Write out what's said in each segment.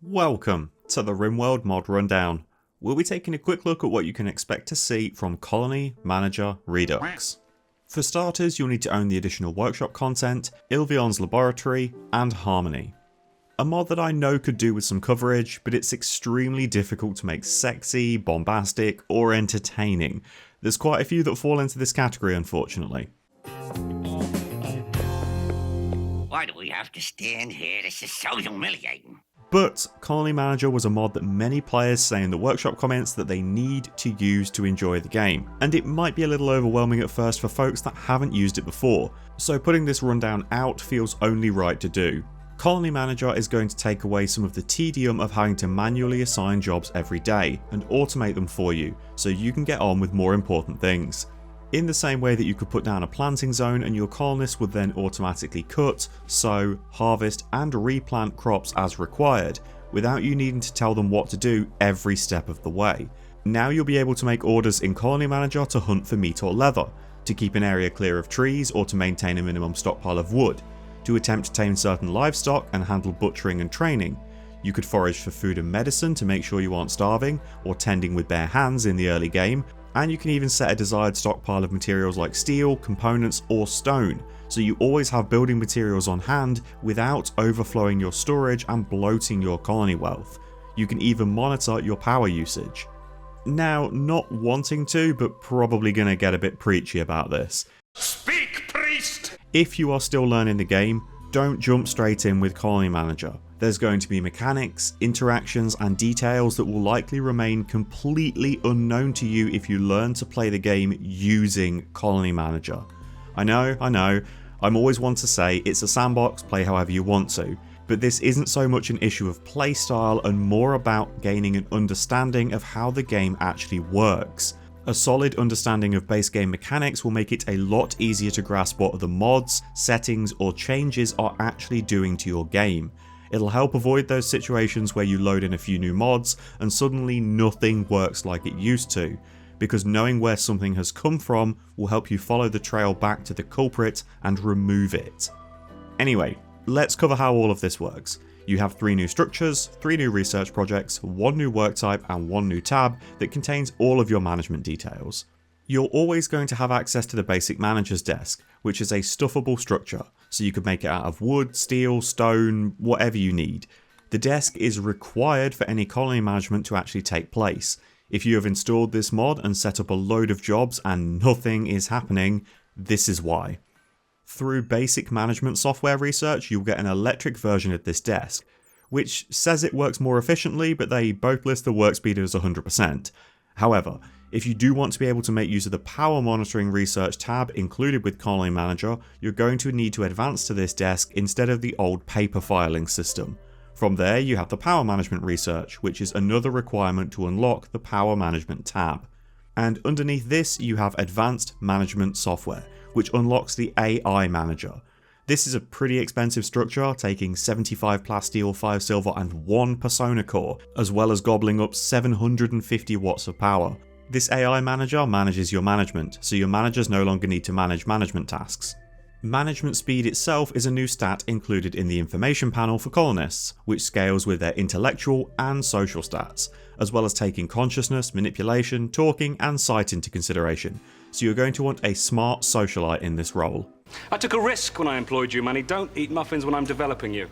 Welcome to the Rimworld mod rundown. We'll be taking a quick look at what you can expect to see from Colony Manager Redux. For starters, you'll need to own the additional workshop content, Ilvion's laboratory, and Harmony. A mod that I know could do with some coverage, but it's extremely difficult to make sexy, bombastic, or entertaining. There's quite a few that fall into this category, unfortunately. Why do we have to stand here? This is so humiliating. But Colony Manager was a mod that many players say in the workshop comments that they need to use to enjoy the game, and it might be a little overwhelming at first for folks that haven't used it before, so putting this rundown out feels only right to do. Colony Manager is going to take away some of the tedium of having to manually assign jobs every day and automate them for you, so you can get on with more important things. In the same way that you could put down a planting zone and your colonists would then automatically cut, sow, harvest and replant crops as required, without you needing to tell them what to do every step of the way. Now you'll be able to make orders in Colony Manager to hunt for meat or leather, to keep an area clear of trees or to maintain a minimum stockpile of wood, to attempt to tame certain livestock and handle butchering and training. You could forage for food and medicine to make sure you aren't starving, or tending with bare hands in the early game, and you can even set a desired stockpile of materials like steel, components or stone, so you always have building materials on hand without overflowing your storage and bloating your colony wealth. You can even monitor your power usage. Now, not wanting to, but probably gonna get a bit preachy about this. Speak, priest! If you are still learning the game, don't jump straight in with Colony Manager. There's going to be mechanics, interactions and details that will likely remain completely unknown to you if you learn to play the game using Colony Manager. I know, I'm always one to say it's a sandbox, play however you want to, but this isn't so much an issue of playstyle and more about gaining an understanding of how the game actually works. A solid understanding of base game mechanics will make it a lot easier to grasp what the mods, settings or changes are actually doing to your game. It'll help avoid those situations where you load in a few new mods and suddenly nothing works like it used to, because knowing where something has come from will help you follow the trail back to the culprit and remove it. Anyway, let's cover how all of this works. You have 3 new structures, 3 new research projects, 1 new work type and 1 new tab that contains all of your management details. You're always going to have access to the basic manager's desk, which is a stuffable structure, so you could make it out of wood, steel, stone, whatever you need. The desk is required for any colony management to actually take place. If you have installed this mod and set up a load of jobs and nothing is happening, this is why. Through basic management software research, you'll get an electric version of this desk, which says it works more efficiently, but they both list the work speed as 100%. However, if you do want to be able to make use of the power monitoring research tab included with Colony Manager, you're going to need to advance to this desk instead of the old paper filing system. From there you have the power management research, which is another requirement to unlock the power management tab. And underneath this you have advanced management software, which unlocks the AI manager. This is a pretty expensive structure, taking 75 plasteel, 5 silver and 1 persona core, as well as gobbling up 750 watts of power. This AI manager manages your management, so your managers no longer need to manage management tasks. Management speed itself is a new stat included in the information panel for colonists, which scales with their intellectual and social stats, as well as taking consciousness, manipulation, talking and sight into consideration, so you're going to want a smart socialite in this role. I took a risk when I employed you, Manny. Don't eat muffins when I'm developing you.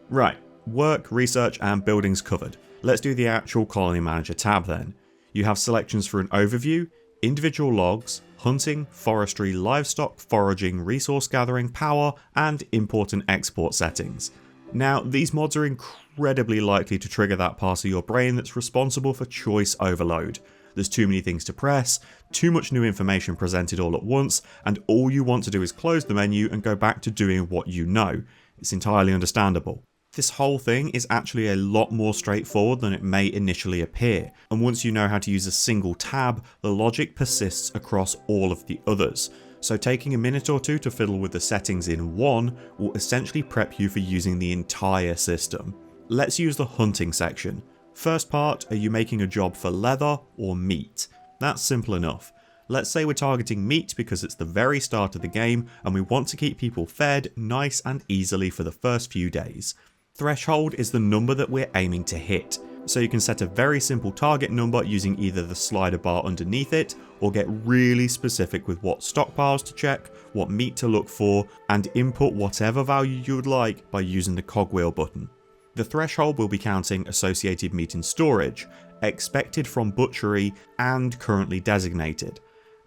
Right, work, research and buildings covered. Let's do the actual Colony Manager tab then. You have selections for an overview, individual logs, hunting, forestry, livestock, foraging, resource gathering, power, and import and export settings. Now, these mods are incredibly likely to trigger that part of your brain that's responsible for choice overload. There's too many things to press, too much new information presented all at once, and all you want to do is close the menu and go back to doing what you know. It's entirely understandable. This whole thing is actually a lot more straightforward than it may initially appear, and once you know how to use a single tab, the logic persists across all of the others. So taking a minute or two to fiddle with the settings in one will essentially prep you for using the entire system. Let's use the hunting section. First part, are you making a job for leather or meat? That's simple enough. Let's say we're targeting meat because it's the very start of the game and we want to keep people fed nice and easily for the first few days. Threshold is the number that we're aiming to hit, so you can set a very simple target number using either the slider bar underneath it, or get really specific with what stockpiles to check, what meat to look for, and input whatever value you would like by using the cogwheel button. The threshold will be counting associated meat in storage, expected from butchery, and currently designated.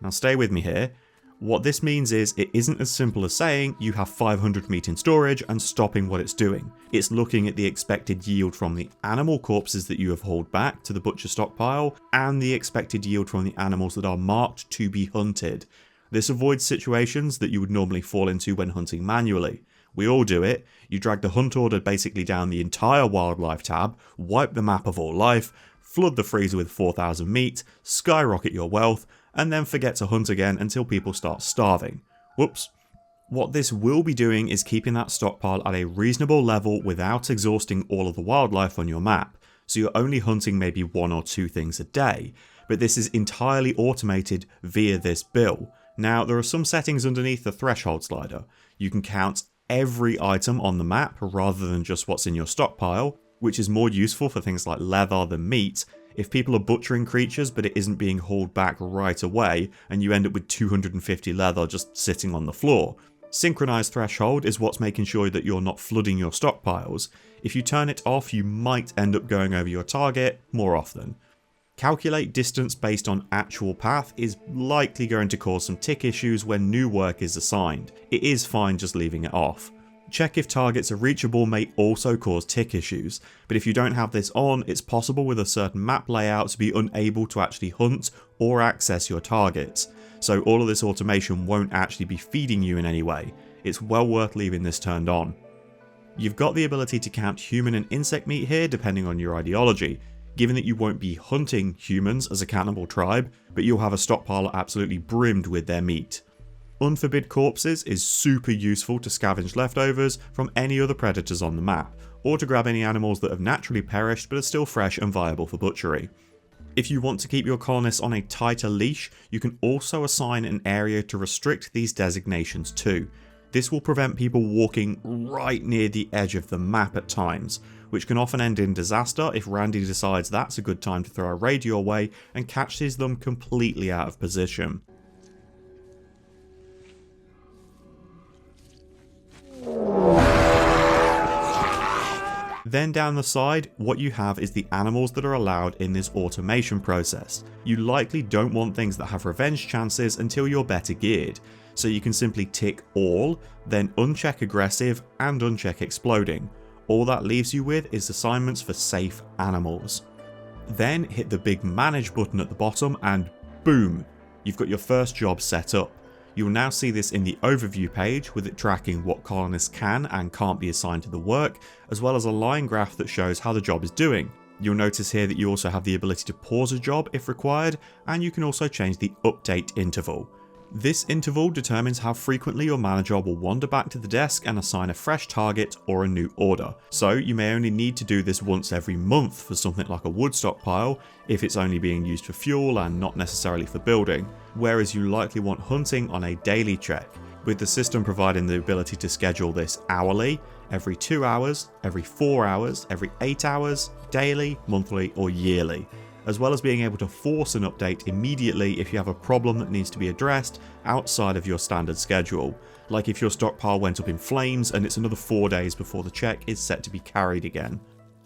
Now stay with me here. What this means is it isn't as simple as saying you have 500 meat in storage and stopping what it's doing. It's looking at the expected yield from the animal corpses that you have hauled back to the butcher stockpile and the expected yield from the animals that are marked to be hunted. This avoids situations that you would normally fall into when hunting manually. We all do it. You drag the hunt order basically down the entire wildlife tab, wipe the map of all life, flood the freezer with 4,000 meat, skyrocket your wealth, and then forget to hunt again until people start starving. Whoops. What this will be doing is keeping that stockpile at a reasonable level without exhausting all of the wildlife on your map, so you're only hunting maybe 1 or 2 things a day, but this is entirely automated via this bill. Now, there are some settings underneath the threshold slider. You can count every item on the map rather than just what's in your stockpile, which is more useful for things like leather than meat. If people are butchering creatures but it isn't being hauled back right away and you end up with 250 leather just sitting on the floor. Synchronized threshold is what's making sure that you're not flooding your stockpiles. If you turn it off, you might end up going over your target more often. Calculate distance based on actual path is likely going to cause some tick issues when new work is assigned. It is fine just leaving it off. Check if targets are reachable may also cause tick issues, but if you don't have this on, it's possible with a certain map layout to be unable to actually hunt or access your targets, so all of this automation won't actually be feeding you in any way. It's well worth leaving this turned on. You've got the ability to count human and insect meat here depending on your ideology, given that you won't be hunting humans as a cannibal tribe, but you'll have a stockpile absolutely brimmed with their meat. Unforbid corpses is super useful to scavenge leftovers from any other predators on the map, or to grab any animals that have naturally perished but are still fresh and viable for butchery. If you want to keep your colonists on a tighter leash, you can also assign an area to restrict these designations to. This will prevent people walking right near the edge of the map at times, which can often end in disaster if Randy decides that's a good time to throw a raid your way and catches them completely out of position. Then down the side, what you have is the animals that are allowed in this automation process. You likely don't want things that have revenge chances until you're better geared, so you can simply tick all, then uncheck aggressive and uncheck exploding. All that leaves you with is assignments for safe animals. Then hit the big manage button at the bottom and boom, you've got your first job set up. You will now see this in the overview page with it tracking what colonists can and can't be assigned to the work, as well as a line graph that shows how the job is doing. You'll notice here that you also have the ability to pause a job if required, and you can also change the update interval. This interval determines how frequently your manager will wander back to the desk and assign a fresh target or a new order. So you may only need to do this once every month for something like a wood stockpile, if it's only being used for fuel and not necessarily for building, whereas you likely want hunting on a daily check, with the system providing the ability to schedule this hourly, every 2 hours, every 4 hours, every 8 hours, daily, monthly or yearly, as well as being able to force an update immediately if you have a problem that needs to be addressed outside of your standard schedule, like if your stockpile went up in flames and it's another 4 days before the check is set to be carried again.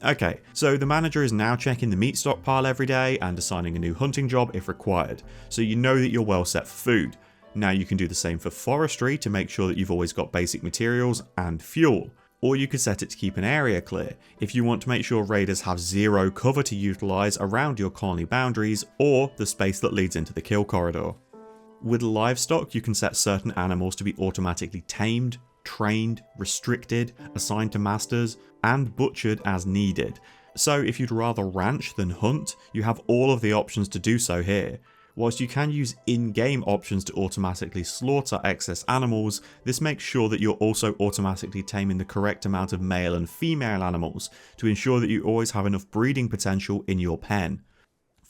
Okay, so the manager is now checking the meat stockpile every day and assigning a new hunting job if required, so you know that you're well set for food. Now you can do the same for forestry to make sure that you've always got basic materials and fuel. Or you could set it to keep an area clear, if you want to make sure raiders have zero cover to utilise around your colony boundaries or the space that leads into the kill corridor. With livestock, you can set certain animals to be automatically tamed, trained, restricted, assigned to masters, and butchered as needed. So if you'd rather ranch than hunt, you have all of the options to do so here. Whilst you can use in-game options to automatically slaughter excess animals, this makes sure that you're also automatically taming the correct amount of male and female animals to ensure that you always have enough breeding potential in your pen.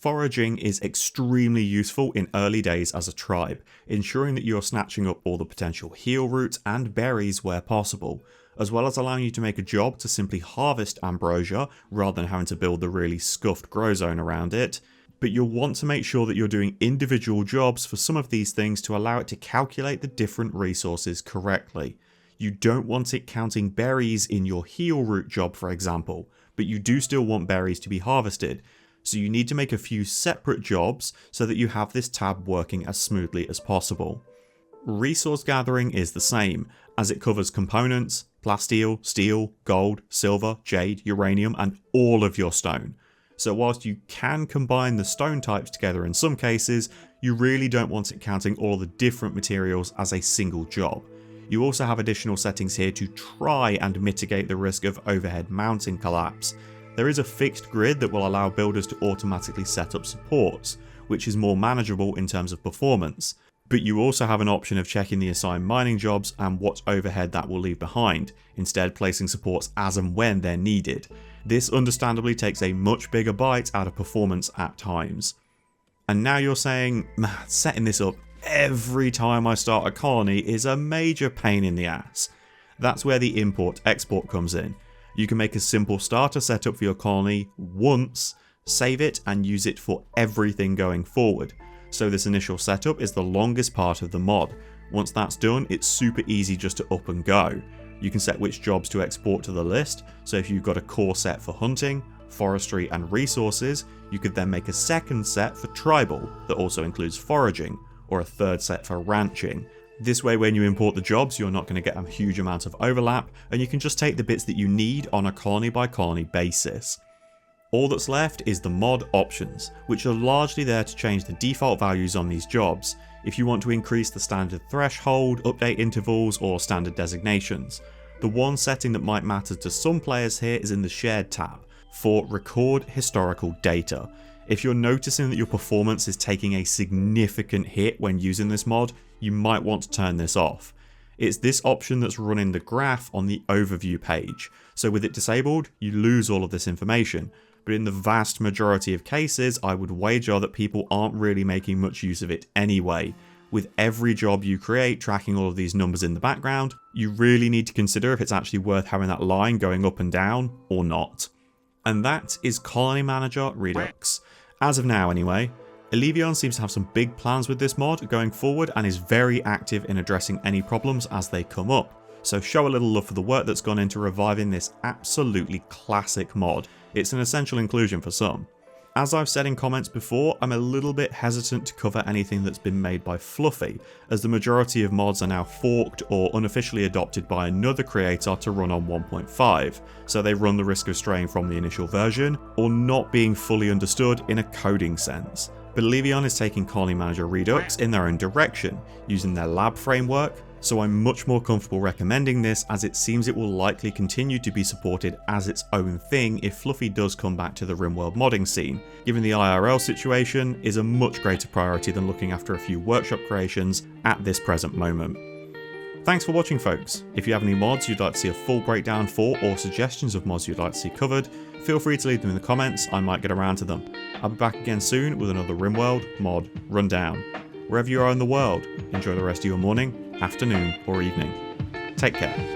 foraging is extremely useful in early days as a tribe, ensuring that you're snatching up all the potential heal roots and berries where possible, as well as allowing you to make a job to simply harvest ambrosia rather than having to build the really scuffed grow zone around it. But you'll want to make sure that you're doing individual jobs for some of these things to allow it to calculate the different resources correctly. You don't want it counting berries in your heal root job, for example, but you do still want berries to be harvested, so you need to make a few separate jobs so that you have this tab working as smoothly as possible. Resource gathering is the same, as it covers components, plasteel, steel, gold, silver, jade, uranium, and all of your stone. So whilst you can combine the stone types together in some cases, you really don't want it counting all the different materials as a single job. You also have additional settings here to try and mitigate the risk of overhead mountain collapse. There is a fixed grid that will allow builders to automatically set up supports, which is more manageable in terms of performance. But you also have an option of checking the assigned mining jobs and what overhead that will leave behind, instead placing supports as and when they're needed. This understandably takes a much bigger bite out of performance at times. And now you're saying, man, setting this up every time I start a colony is a major pain in the ass. That's where the import-export comes in. You can make a simple starter setup for your colony once, save it and use it for everything going forward. So this initial setup is the longest part of the mod. Once that's done, it's super easy just to up and go. You can set which jobs to export to the list, so if you've got a core set for hunting, forestry and resources, you could then make a second set for tribal that also includes foraging, or a third set for ranching. This way when you import the jobs you're not going to get a huge amount of overlap, and you can just take the bits that you need on a colony by colony basis. All that's left is the mod options, which are largely there to change the default values on these jobs, if you want to increase the standard threshold, update intervals, or standard designations. The one setting that might matter to some players here is in the shared tab, for record historical data. If you're noticing that your performance is taking a significant hit when using this mod, you might want to turn this off. It's this option that's running the graph on the overview page, so with it disabled, you lose all of this information. But in the vast majority of cases, I would wager that people aren't really making much use of it anyway. With every job you create tracking all of these numbers in the background, you really need to consider if it's actually worth having that line going up and down or not. And that is Colony Manager Redux. As of now anyway. Elevion seems to have some big plans with this mod going forward and is very active in addressing any problems as they come up. So show a little love for the work that's gone into reviving this absolutely classic mod. It's an essential inclusion for some. As I've said in comments before, I'm a little bit hesitant to cover anything that's been made by Fluffy, as the majority of mods are now forked or unofficially adopted by another creator to run on 1.5, so they run the risk of straying from the initial version, or not being fully understood in a coding sense. But Elevion is taking Colony Manager Redux in their own direction, using their lab framework, so I'm much more comfortable recommending this, as it seems it will likely continue to be supported as its own thing if Fluffy does come back to the Rimworld modding scene, given the IRL situation is a much greater priority than looking after a few workshop creations at this present moment. Thanks for watching folks. If you have any mods you'd like to see a full breakdown for, or suggestions of mods you'd like to see covered, feel free to leave them in the comments, I might get around to them. I'll be back again soon with another Rimworld mod rundown. Wherever you are in the world, enjoy the rest of your morning, afternoon or evening. Take care.